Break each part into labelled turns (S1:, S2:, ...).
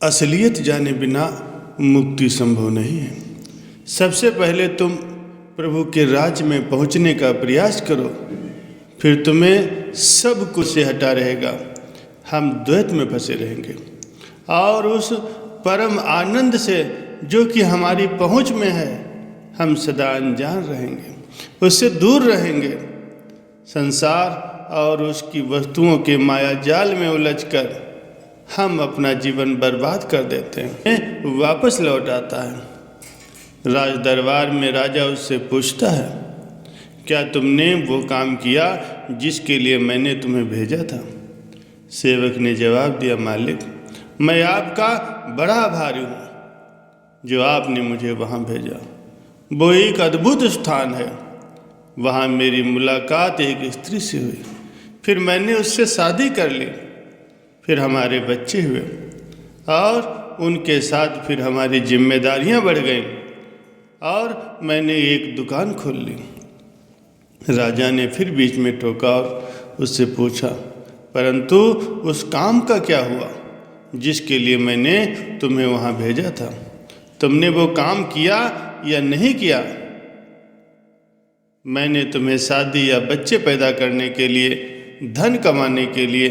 S1: असलियत जाने बिना मुक्ति संभव नहीं है। सबसे पहले तुम प्रभु के राज्य में पहुंचने का प्रयास करो, फिर तुम्हें सब कुछ से हटा रहेगा। हम द्वैत में फंसे रहेंगे और उस परम आनंद से जो कि हमारी पहुंच में है हम सदा अनजान रहेंगे, उससे दूर रहेंगे। संसार और उसकी वस्तुओं के माया जाल में उलझकर हम अपना जीवन बर्बाद कर देते हैं। वापस लौट आता है। राज दरबार में राजा उससे पूछता है, क्या तुमने वो काम किया जिसके लिए मैंने तुम्हें भेजा था? सेवक ने जवाब दिया, मालिक, मैं आपका बड़ा आभारी हूँ जो आपने मुझे वहाँ भेजा। वो एक अद्भुत स्थान है। वहाँ मेरी मुलाकात एक स्त्री से हुई, फिर मैंने उससे शादी कर ली, फिर हमारे बच्चे हुए और उनके साथ फिर हमारी जिम्मेदारियां बढ़ गईं और मैंने एक दुकान खोल ली। राजा ने फिर बीच में टोका और उससे पूछा, परंतु उस काम का क्या हुआ जिसके लिए मैंने तुम्हें वहाँ भेजा था? तुमने वो काम किया या नहीं किया? मैंने तुम्हें शादी या बच्चे पैदा करने के लिए, धन कमाने के लिए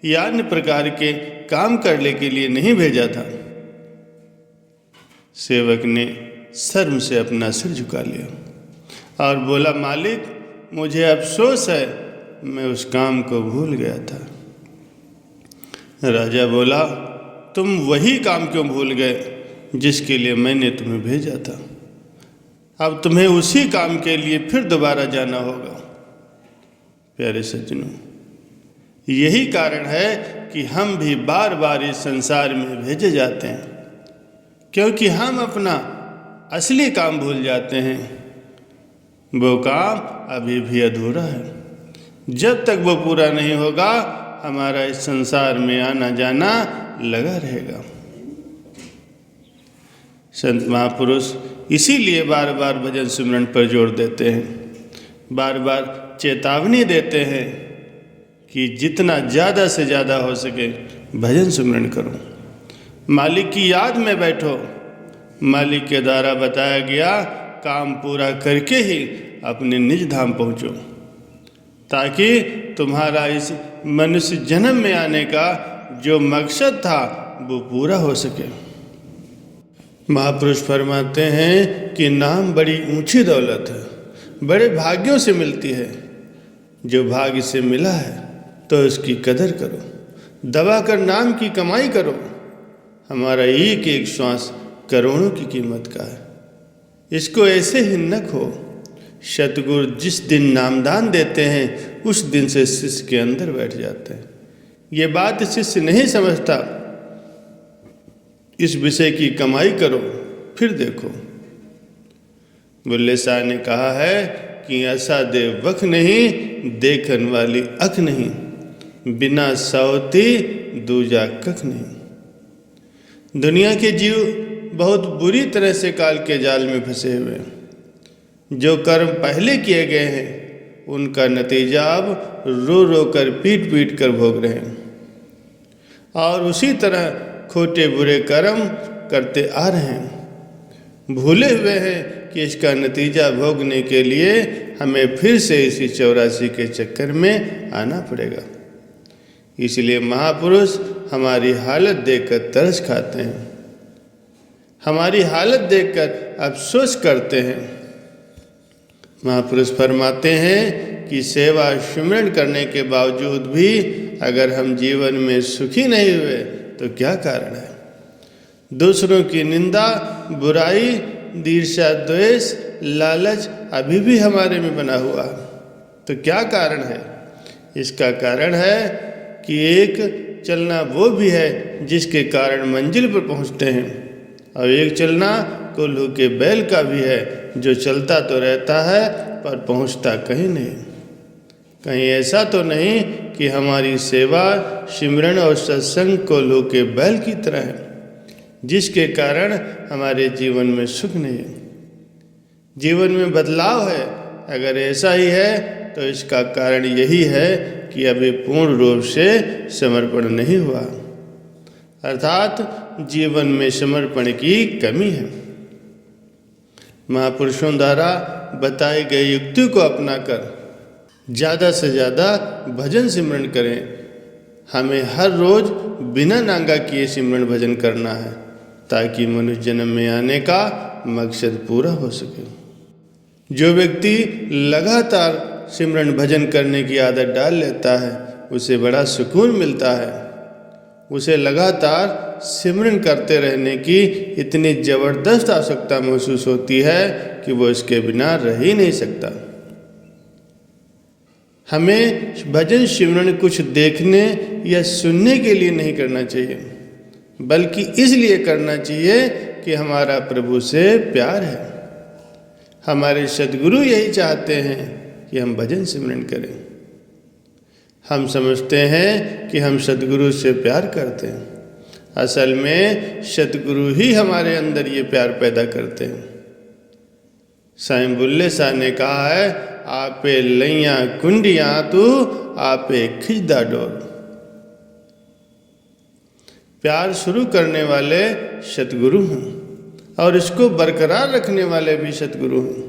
S1: या अन्य प्रकार के काम करने के लिए नहीं भेजा था। सेवक ने शर्म से अपना सिर झुका लिया और बोला, मालिक, मुझे अफसोस है, मैं उस काम को भूल गया था। राजा बोला, तुम वही काम क्यों भूल गए जिसके लिए मैंने तुम्हें भेजा था? अब तुम्हें उसी काम के लिए फिर दोबारा जाना होगा। प्यारे सज्जनों, यही कारण है कि हम भी बार बार इस संसार में भेजे जाते हैं, क्योंकि हम अपना असली काम भूल जाते हैं। वो काम अभी भी अधूरा है। जब तक वो पूरा नहीं होगा हमारा इस संसार में आना जाना लगा रहेगा। संत महापुरुष इसीलिए बार बार भजन सिमरन पर जोर देते हैं, बार बार चेतावनी देते हैं कि जितना ज़्यादा से ज़्यादा हो सके भजन सिमरन करो, मालिक की याद में बैठो। मालिक के द्वारा बताया गया काम पूरा करके ही अपने निज धाम पहुँचो, ताकि तुम्हारा इस मनुष्य जन्म में आने का जो मकसद था वो पूरा हो सके। महापुरुष फरमाते हैं कि नाम बड़ी ऊंची दौलत है, बड़े भाग्यों से मिलती है। जो भाग्य से मिला है तो उसकी कदर करो, दबा कर नाम की कमाई करो। हमारा एक एक श्वास करोड़ों की कीमत का है, इसको ऐसे ही न खो। सतगुरु जिस दिन नामदान देते हैं उस दिन से शिष्य के अंदर बैठ जाते हैं। ये बात शिष्य नहीं समझता। इस विषय की कमाई करो फिर देखो। बुल्ले शाह ने कहा है कि ऐसा दे वख नहीं, देखन वाली अख नहीं, बिना सौती दूजा कख नहीं। दुनिया के जीव बहुत बुरी तरह से काल के जाल में फंसे हुए हैं। जो कर्म पहले किए गए हैं उनका नतीजा अब रो रो कर पीट पीट कर भोग रहे हैं, और उसी तरह खोटे बुरे कर्म करते आ रहे हैं। भूले हुए हैं कि इसका नतीजा भोगने के लिए हमें फिर से इसी 84 के चक्कर में आना पड़ेगा। इसलिए महापुरुष हमारी हालत देखकर तरस खाते हैं, हमारी हालत देखकर अफसोस करते हैं। महापुरुष फरमाते हैं कि सेवा सिमरन करने के बावजूद भी अगर हम जीवन में सुखी नहीं हुए तो क्या कारण है? दूसरों की निंदा, बुराई, ईर्ष्या, द्वेष, लालच अभी भी हमारे में बना हुआ है। तो क्या कारण है? इसका कारण है कि एक चलना वो भी है जिसके कारण मंजिल पर पहुंचते हैं, और एक चलना कोल्हू के बैल का भी है जो चलता तो रहता है पर पहुंचता कहीं नहीं। कहीं ऐसा तो नहीं कि हमारी सेवा, सिमरन और सत्संग कोल्हू के बैल की तरह है जिसके कारण हमारे जीवन में सुख नहीं है, जीवन में बदलाव है। अगर ऐसा ही है तो इसका कारण यही है कि अभी पूर्ण रूप से समर्पण नहीं हुआ। अर्थात जीवन में समर्पण की कमी है। महापुरुषों द्वारा बताई गई युक्ति को अपनाकर ज़्यादा से ज़्यादा भजन सिमरन करें। हमें हर रोज़ बिना नांगा किए सिमरन भजन करना है ताकि मनुष्य जन्म में आने का मकसद पूरा हो सके। जो व्यक्ति लगातार सिमरन भजन करने की आदत डाल लेता है उसे बड़ा सुकून मिलता है। उसे लगातार सिमरन करते रहने की इतनी ज़बरदस्त आवश्यकता महसूस होती है कि वो इसके बिना रह ही नहीं सकता। हमें भजन सिमरन कुछ देखने या सुनने के लिए नहीं करना चाहिए, बल्कि इसलिए करना चाहिए कि हमारा प्रभु से प्यार है। हमारे सद्गुरु यही चाहते हैं कि हम भजन सिमरन करें। हम समझते हैं कि हम सद्गुरु से प्यार करते हैं, असल में सद्गुरु ही हमारे अंदर ये प्यार पैदा करते हैं। साईं बुल्ले शाह ने कहा है, आपे लैया कुंडियाँ तू आपे खिंचदा डोर। प्यार शुरू करने वाले सतगुरु हैं और इसको बरकरार रखने वाले भी सतगुरु हैं।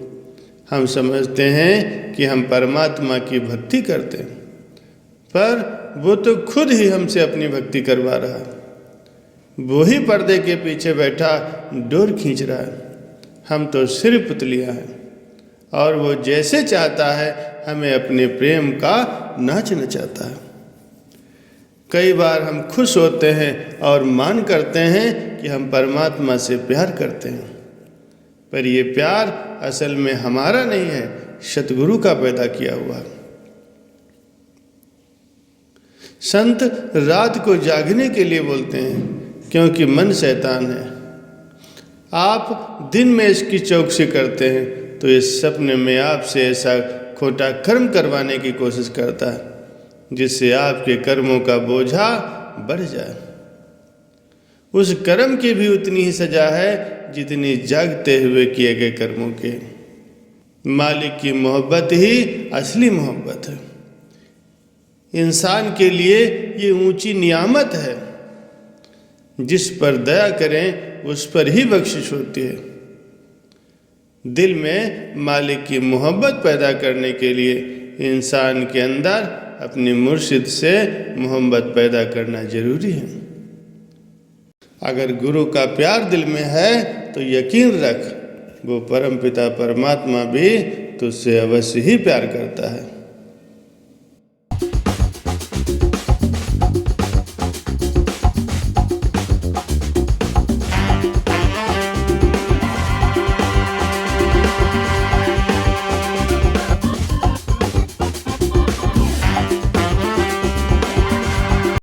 S1: हम समझते हैं कि हम परमात्मा की भक्ति करते हैं, पर वो तो खुद ही हमसे अपनी भक्ति करवा रहा है। वो ही पर्दे के पीछे बैठा डोर खींच रहा है। हम तो सिर्फ पुतलियाँ हैं और वो जैसे चाहता है हमें अपने प्रेम का नाच नचाता है। कई बार हम खुश होते हैं और मान करते हैं कि हम परमात्मा से प्यार करते हैं, पर ये प्यार असल में हमारा नहीं है, सतगुरु का पैदा किया हुआ। संत रात को जागने के लिए बोलते हैं क्योंकि मन शैतान है। आप दिन में इसकी चौकसी करते हैं तो इस सपने में आपसे ऐसा खोटा कर्म करवाने की कोशिश करता है जिससे आपके कर्मों का बोझा बढ़ जाए। उस कर्म की भी उतनी ही सजा है जितनी जागते हुए किए गए कर्मों के। मालिक की मोहब्बत ही असली मोहब्बत है। इंसान के लिए ये ऊंची नियामत है। जिस पर दया करें उस पर ही बख्शिश होती है। दिल में मालिक की मोहब्बत पैदा करने के लिए इंसान के अंदर अपनी मुर्शिद से मोहब्बत पैदा करना जरूरी है। अगर गुरु का प्यार दिल में है तो यकीन रख वो परमपिता परमात्मा भी तुझसे अवश्य ही प्यार करता है।